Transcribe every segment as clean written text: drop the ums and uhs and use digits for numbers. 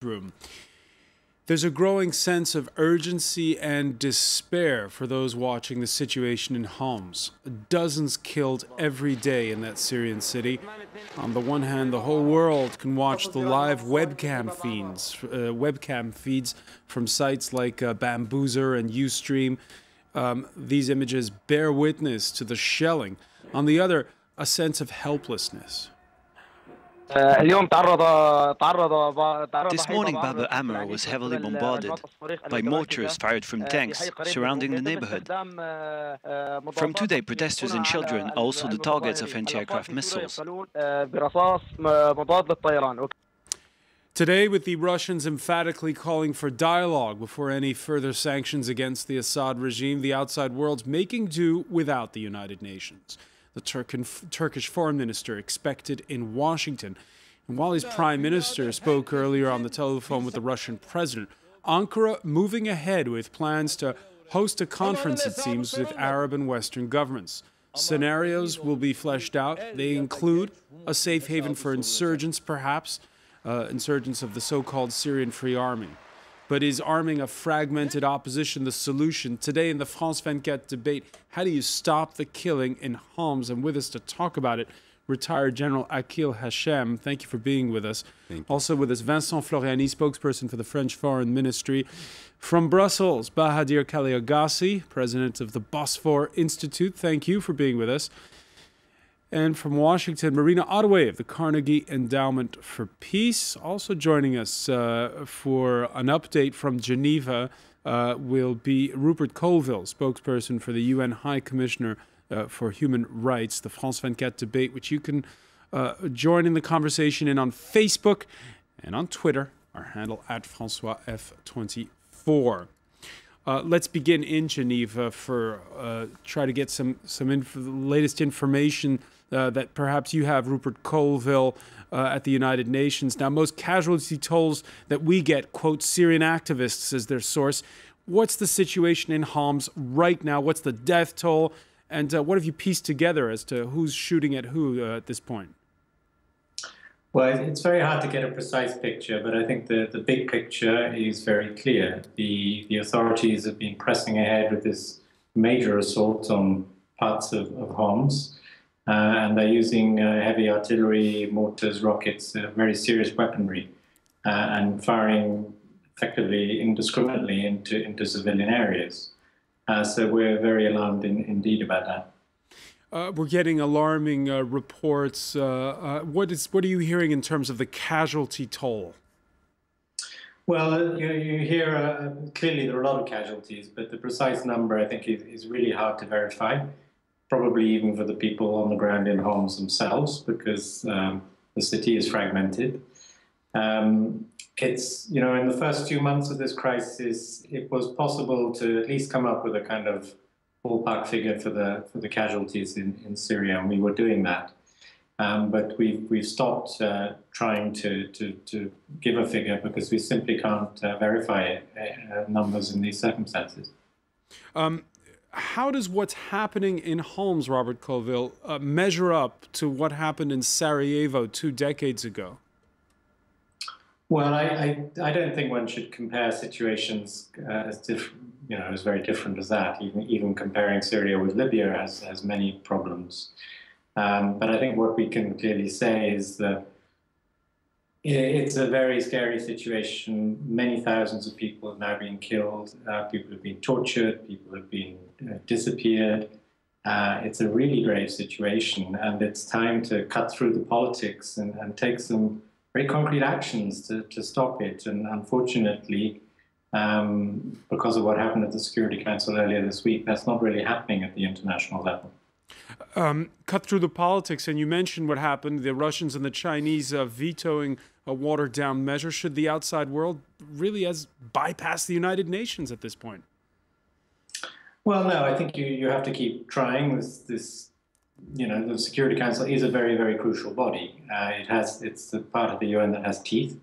room. There's a growing sense of urgency and despair for those watching the situation in Homs. Dozens killed every day in that Syrian city. On the one hand, the whole world can watch the live webcam feeds from sites like Bamboozer and Ustream. These images bear witness to the shelling. On the other, a sense of helplessness. This morning, Bab Amr was heavily bombarded by mortars fired from tanks surrounding the neighborhood. From today, protesters and children are also the targets of anti-aircraft missiles. Today, with the Russians emphatically calling for dialogue before any further sanctions against the Assad regime, the outside world's making do without the United Nations. The Turkish foreign minister expected in Washington. And while his prime minister spoke earlier on the telephone with the Russian president, Ankara moving ahead with plans to host a conference, it seems, with Arab and Western governments. Scenarios will be fleshed out. They include a safe haven for insurgents, perhaps, insurgents of the so-called Syrian Free Army. But is arming a fragmented opposition the solution? Today in the France 24 debate, how do you stop the killing in Homs? And with us to talk about it, retired General Akil Hachem. Thank you for being with us. Also with us, Vincent Floriani, spokesperson for the French Foreign Ministry. From Brussels, Bahadir Kaliagassi, president of the Bosphore Institute. Thank you for being with us. And from Washington, Marina Ottaway of the Carnegie Endowment for Peace. Also joining us for an update from Geneva will be Rupert Colville, spokesperson for the UN High Commissioner for Human Rights, the France 24 debate, which you can join in the conversation in on Facebook and on Twitter, our handle at François F24. Let's begin in Geneva for try to get some latest information that perhaps you have, Rupert Colville, at the United Nations. Now, most casualty tolls that we get quote Syrian activists as their source. What's the situation in Homs right now? What's the death toll? And what have you pieced together as to who's shooting at who at this point? Well, it's very hard to get a precise picture, but I think the big picture is very clear. The authorities have been pressing ahead with this major assault on parts of Homs, and they're using heavy artillery, mortars, rockets, very serious weaponry, and firing effectively indiscriminately into civilian areas. So we're very alarmed indeed about that. We're getting alarming reports. What are you hearing in terms of the casualty toll? Well, you hear clearly there are a lot of casualties, but the precise number I think is really hard to verify, probably even for the people on the ground in Homs themselves, because the city is fragmented. It's, in the first few months of this crisis, it was possible to at least come up with a kind of ballpark figure for the casualties in Syria, and we were doing that. But we've stopped trying to give a figure because we simply can't verify numbers in these circumstances. How does what's happening in Homs, Robert Colville, measure up to what happened in Sarajevo 2 decades ago? Well, I don't think one should compare situations as very different as that. Even comparing Syria with Libya has many problems. But I think what we can clearly say is that it's a very scary situation. Many thousands of people have now been killed. People have been tortured. People have been disappeared. It's a really grave situation, and it's time to cut through the politics and take some very concrete actions to stop it. And unfortunately, because of what happened at the Security Council earlier this week, that's not really happening at the international level. Cut through the politics, and you mentioned what happened, the Russians and the Chinese vetoing a watered-down measure. Should the outside world really bypass the United Nations at this point? Well, no, I think you have to keep trying. The Security Council is a very, very crucial body. It's the part of the UN that has teeth.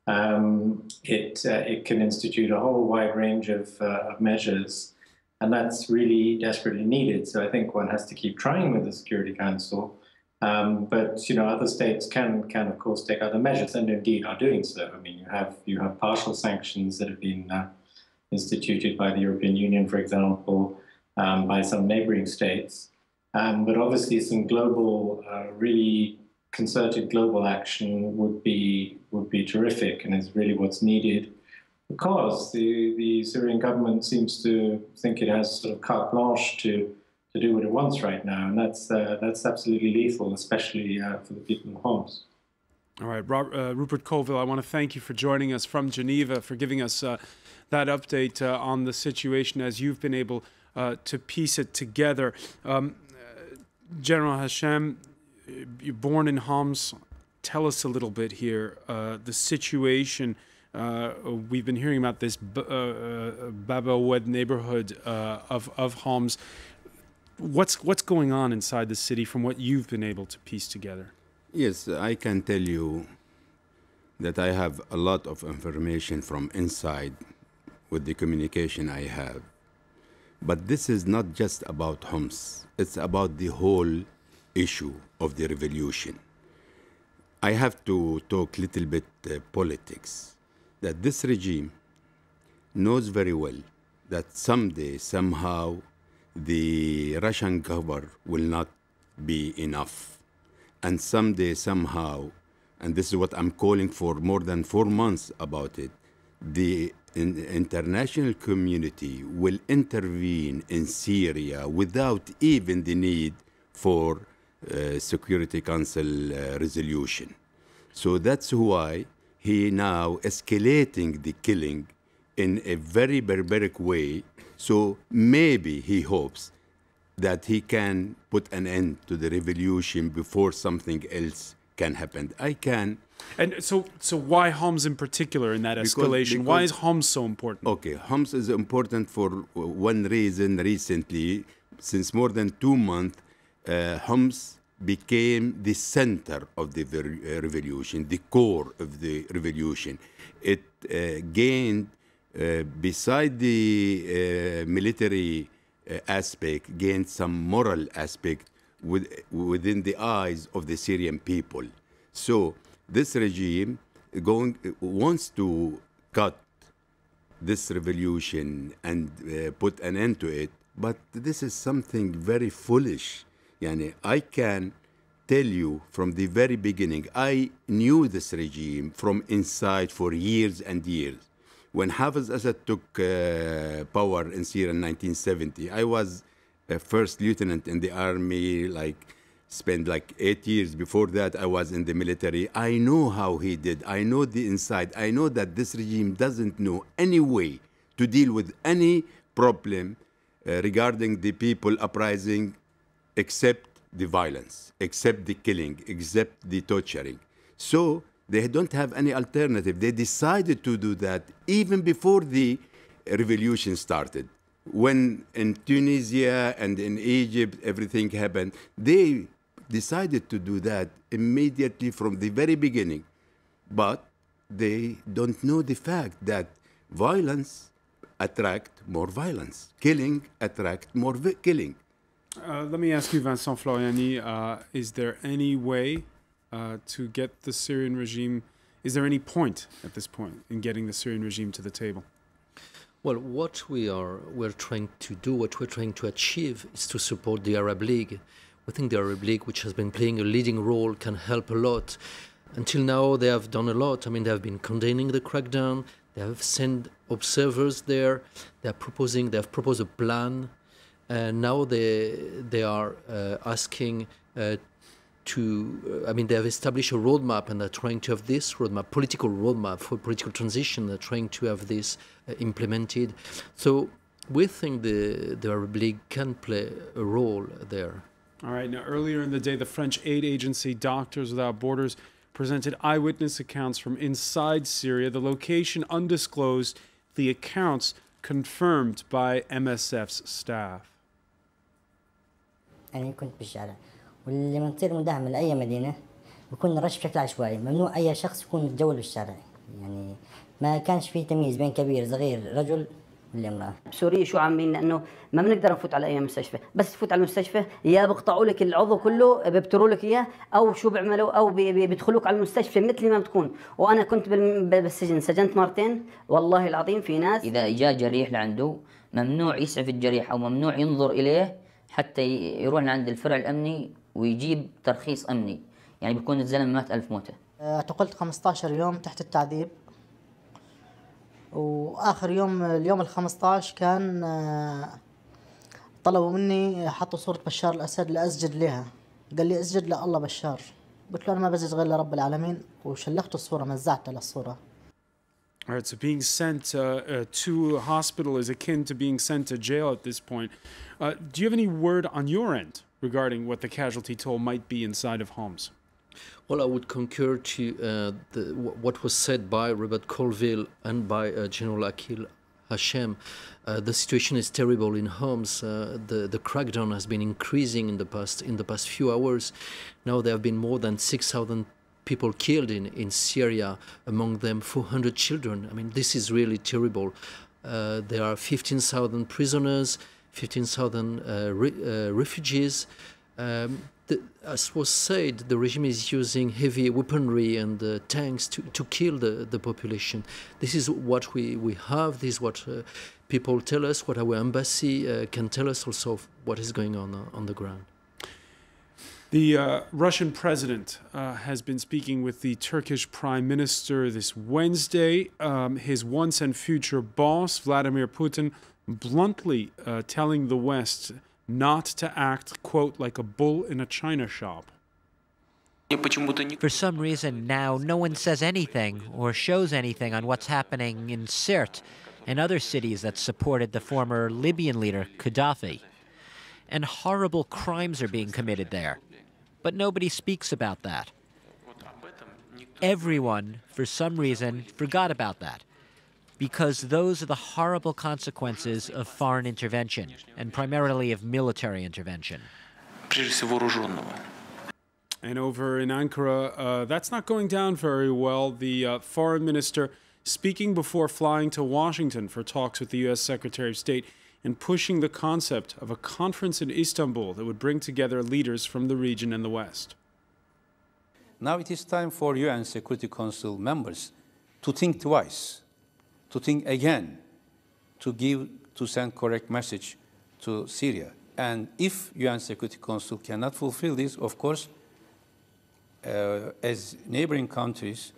It can institute a whole wide range of measures, and that's really desperately needed. So I think one has to keep trying with the Security Council, But other states can of course take other measures, and indeed are doing so. I mean, you have partial sanctions that have been instituted by the European Union, for example, by some neighboring states. But obviously, some global, really concerted global action would be terrific, and is really what's needed, because the Syrian government seems to think it has sort of carte blanche to do what it wants right now, and that's absolutely lethal, especially for the people of Homs. All right, Rupert Colville, I want to thank you for joining us from Geneva, for giving us that update on the situation as you've been able to piece it together. General Hashem, you're born in Homs. Tell us a little bit here, the situation. We've been hearing about this Baba Oued neighborhood of Homs. What's going on inside the city from what you've been able to piece together? Yes, I can tell you that I have a lot of information from inside with the communication I have. But this is not just about Homs. It's about the whole issue of the revolution. I have to talk a little bit politics. That this regime knows very well that someday, somehow, the Russian cover will not be enough. And someday, somehow, and this is what I'm calling for more than 4 months about it, the international community will intervene in Syria without even the need for Security Council resolution. So that's why he now escalating the killing in a very barbaric way. So maybe he hopes that he can put an end to the revolution before something else can happen. And so why Homs in particular in that escalation? Why is Homs so important? Okay, Homs is important for one reason. Recently, since more than 2 months, Homs became the center of the revolution, the core of the revolution. It gained, beside the military aspect, gained some moral aspect within the eyes of the Syrian people. So this regime wants to cut this revolution and put an end to it, but this is something very foolish. I can tell you from the very beginning, I knew this regime from inside for years and years. When Hafez Assad took power in Syria in 1970, I was a first lieutenant in the army, spent 8 years. Before that, I was in the military. I know how he did. I know the inside. I know that this regime doesn't know any way to deal with any problem regarding the people uprising, except the violence, except the killing, except the torturing. So they don't have any alternative. They decided to do that even before the revolution started. When in Tunisia and in Egypt everything happened, they decided to do that immediately from the very beginning. But they don't know the fact that violence attracts more violence. Killing attracts more killing. Let me ask you, Vincent Floriani, is there any way to get the Syrian regime, is there any point at this point in getting the Syrian regime to the table? Well, what we're trying to do, what we're trying to achieve is to support the Arab League. We think the Arab League, which has been playing a leading role, can help a lot. Until now, they have done a lot. I mean, they have been condemning the crackdown. They have sent observers there. They have proposed a plan. And now they are asking they have established a roadmap, and they're trying to have this roadmap, political roadmap for political transition. They're trying to have this implemented. So we think the Arab League can play a role there. All right. Now, earlier in the day, the French aid agency Doctors Without Borders presented eyewitness accounts from inside Syria, the location undisclosed, the accounts confirmed by MSF's staff. أنا كنت بالشارع واللي منصير مداهمة لأي مدينة بيكون رش بشكل عشوائي ممنوع أي شخص يكون يتجول بالشارع ما كانش فيه تمييز بين كبير صغير رجل للامرأة. سوريا شو عاملين؟ لأنه ما بنقدر نفوت على أي مستشفى، بس تفوت على المستشفى يا بيقطعوا لك العضو كله بيبتروا لك إياه، أو شو بيعملوا، أو بيدخلوك على المستشفى مثل ما بتكون. وأنا كنت بالسجن، سجنت مرتين والله العظيم. في ناس إذا جاء جريح لعنده ممنوع يسعف الجريح أو ممنوع ينظر إليه حتى يروح لعند الفرع الأمني ويجيب ترخيص أمني، يعني بيكون الزلمة مات 1000 موتة. اعتقلت 15 يوم تحت التعذيب، واخر يوم اليوم ال15 كان طلبوا مني حطوا صورة بشار الاسد لاسجد لها. قال لي اسجد لله بشار، قلت له انا ما بسجد غير لرب العالمين، وشلخت الصورة مزعتها للصورة. All right, so being sent to a hospital is akin to being sent to jail at this point. Do you have any word on your end regarding what the casualty toll might be inside of Homs? Well, I would concur to what was said by Robert Colville and by General Akil Hashem. The situation is terrible in Homs. The crackdown has been increasing in the past few hours. Now there have been more than 6,000 people killed in Syria, among them 400 children. I mean, this is really terrible. There are 15,000 prisoners, 15,000 refugees. As was said, the regime is using heavy weaponry and tanks to kill the population. This is what we have. This is what people tell us, what our embassy can tell us also of what is going on the ground. The Russian president has been speaking with the Turkish prime minister this Wednesday. His once and future boss, Vladimir Putin, bluntly telling the West not to act, quote, like a bull in a china shop. For some reason now, no one says anything or shows anything on what's happening in Sirte and other cities that supported the former Libyan leader, Gaddafi. And horrible crimes are being committed there. But nobody speaks about that. Everyone, for some reason, forgot about that. Because those are the horrible consequences of foreign intervention, and primarily of military intervention. And over in Ankara, that's not going down very well. The foreign minister speaking before flying to Washington for talks with the U.S. Secretary of State and pushing the concept of a conference in Istanbul that would bring together leaders from the region and the West. Now it is time for UN Security Council members to think twice, to think again, to send correct message to Syria. And if UN Security Council cannot fulfill this, of course, as neighboring countries,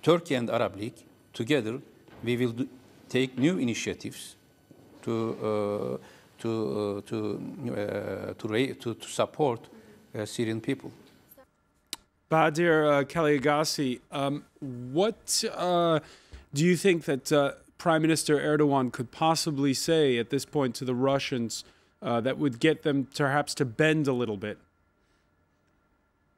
Turkey and Arab League, together, we will take new initiatives to support Syrian people. Badir Kaliagasi, what do you think that Prime Minister Erdogan could possibly say at this point to the Russians that would get them perhaps to bend a little bit?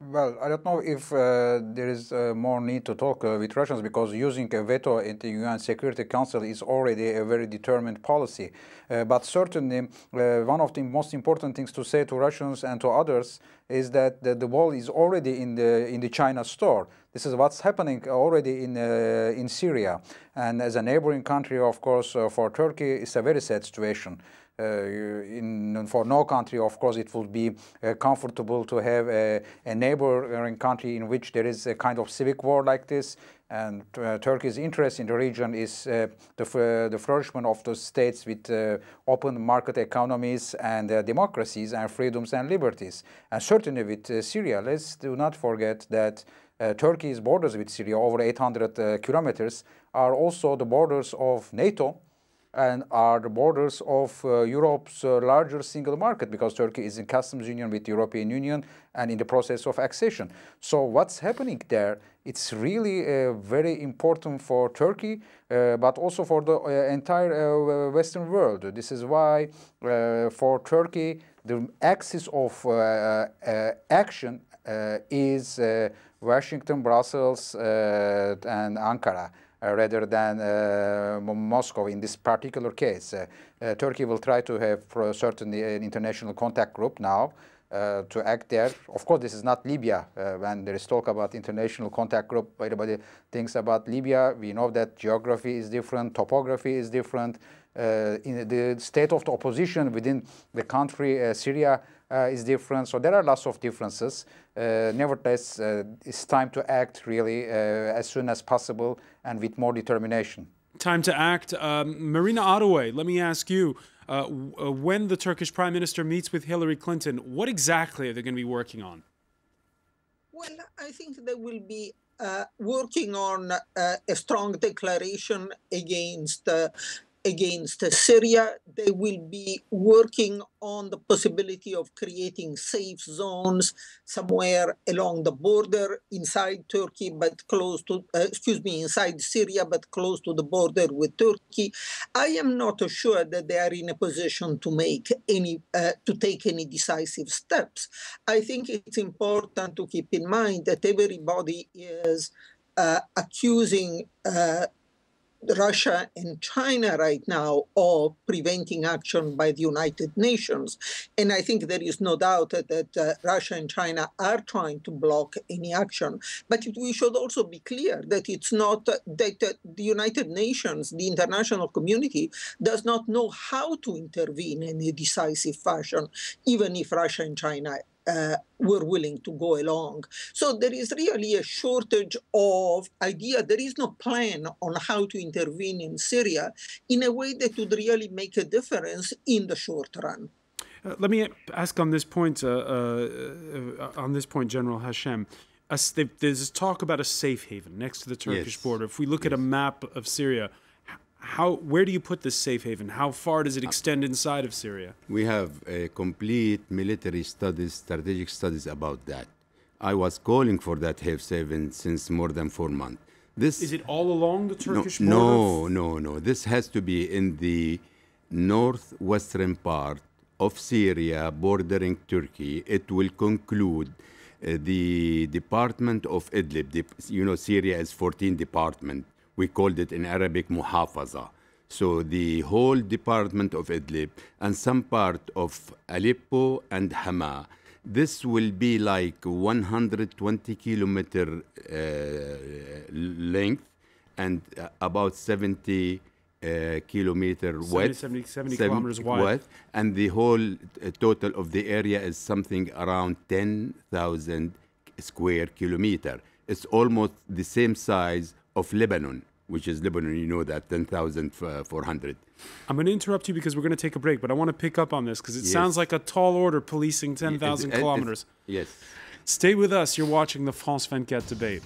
Well, I don't know if there is more need to talk with Russians, because using a veto in the UN Security Council is already a very determined policy. But certainly, one of the most important things to say to Russians and to others is that the ball is already in the China store. This is what's happening already in Syria. And as a neighboring country, of course, for Turkey, it's a very sad situation. For no country, of course, it would be comfortable to have a neighboring country in which there is a kind of civic war like this. And Turkey's interest in the region is the flourishment of the states with open market economies and democracies and freedoms and liberties. And certainly with Syria, let's do not forget that Turkey's borders with Syria, over 800 kilometers, are also the borders of NATO and are the borders of Europe's larger single market, because Turkey is in customs union with the European Union and in the process of accession. So what's happening there, it's really very important for Turkey, but also for the entire Western world. This is why for Turkey, the axis of action is Washington, Brussels, and Ankara. Rather than Moscow in this particular case. Turkey will try to have certainly an international contact group now to act there. Of course, this is not Libya. When there is talk about international contact group, everybody thinks about Libya. We know that geography is different, topography is different. in the state of the opposition within the country, Syria, is different. So there are lots of differences. Nevertheless, it's time to act really as soon as possible and with more determination. Time to act. Marina Ottaway, let me ask you, when the Turkish Prime Minister meets with Hillary Clinton, what exactly are they going to be working on? Well, I think they will be working on a strong declaration against Syria. They will be working on the possibility of creating safe zones somewhere along the border inside Turkey, but close to, inside Syria, but close to the border with Turkey. I am not sure that they are in a position to make to take any decisive steps. I think it's important to keep in mind that everybody is accusing Russia and China right now of preventing action by the United Nations. And I think there is no doubt that Russia and China are trying to block any action. But we should also be clear that it's not that the United Nations, the international community, does not know how to intervene in a decisive fashion, even if Russia and China were willing to go along. So there is really a shortage of idea. There is no plan on how to intervene in Syria in a way that would really make a difference in the short run. Let me ask on this point, General Hashem. There's talk about a safe haven next to the Turkish border. If we look at a map of Syria, where do you put this safe haven? How far does it extend inside of Syria? We have a complete military studies, strategic studies about that. I was calling for that safe haven since more than 4 months. Is it all along the Turkish border? No. This has to be in the northwestern part of Syria, bordering Turkey. It will conclude the department of Idlib. Syria is 14 departments. We called it in Arabic Muhafaza. So the whole department of Idlib and some part of Aleppo and Hama. This will be like 120 kilometer length and about 70 kilometer width. 70 kilometers wide. And the whole total of the area is something around 10,000 square kilometer. It's almost the same size of Lebanon, which is Lebanon, you know that, 10,400. I'm going to interrupt you because we're going to take a break, but I want to pick up on this because it sounds like a tall order, policing 10,000 kilometers. Yes. Stay with us. You're watching the France 24 debate.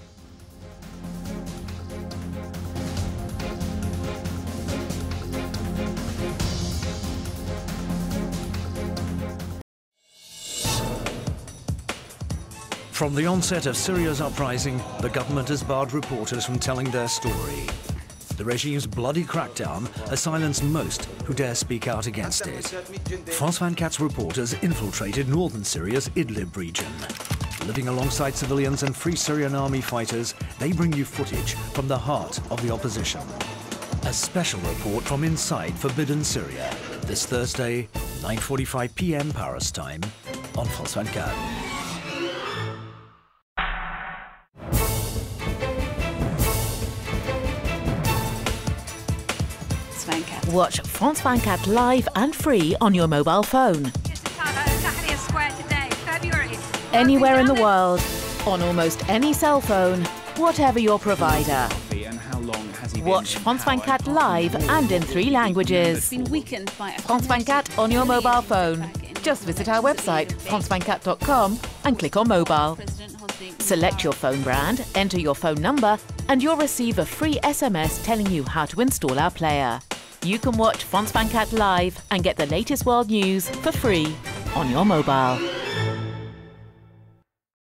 From the onset of Syria's uprising, the government has barred reporters from telling their story. The regime's bloody crackdown has silenced most who dare speak out against it. France 24's reporters infiltrated northern Syria's Idlib region. Living alongside civilians and Free Syrian Army fighters, they bring you footage from the heart of the opposition. A special report from inside forbidden Syria, this Thursday, 9:45 p.m. Paris time, on France 24. Watch France 24 live and free on your mobile phone. Anywhere in the world, on almost any cell phone, whatever your provider. Watch France 24 live and in 3 languages. France 24 on your mobile phone. Just visit our website, france24.com, and click on mobile. Select your phone brand, enter your phone number, and you'll receive a free SMS telling you how to install our player. You can watch France 24 live and get the latest world news for free on your mobile.